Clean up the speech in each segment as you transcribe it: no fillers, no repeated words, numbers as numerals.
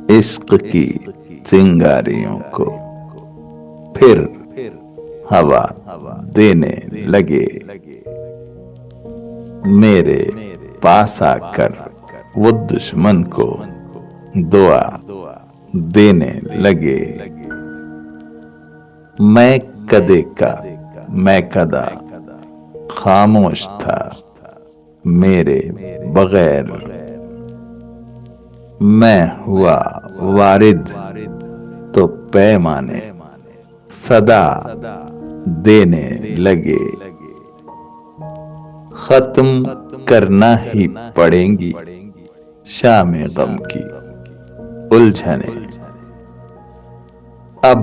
عشق کی چنگاریوں کو پھر ہوا دینے لگے۔ میرے پاس آ کر وہ دشمن کو دعا دینے لگے۔ میں کدے کا میں کدا خاموش تھا میرے بغیر، میں ہوا وارد تو پیمانے صدا دینے لگے۔ ختم کرنا ہی پڑیں گی شام غم کی الجھنیں، اب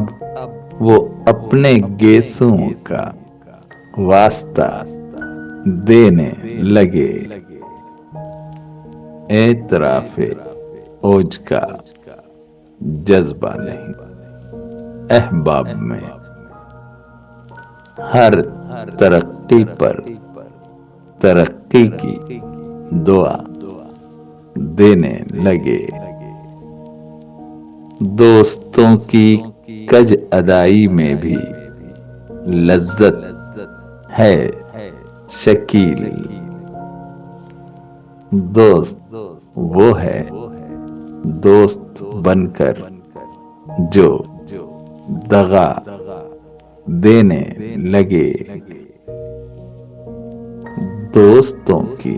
وہ اپنے گیسوں کا واسطہ دینے لگے۔ اعتراف اوج کا جذبہ نہیں احباب میں، ہر ترقی پر ترقی کی دعا دینے لگے۔ دوستوں کی کج ادائی میں بھی لذت ہے شکیل، دوست وہ ہے دوست بن کر جو دغا دینے لگے۔ دوستوں کی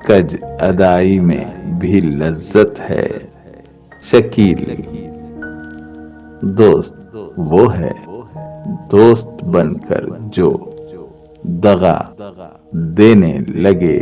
کج ادائی میں بھی لذت ہے شکیل، دوست وہ ہے دوست بن کر جو دغا دینے لگے۔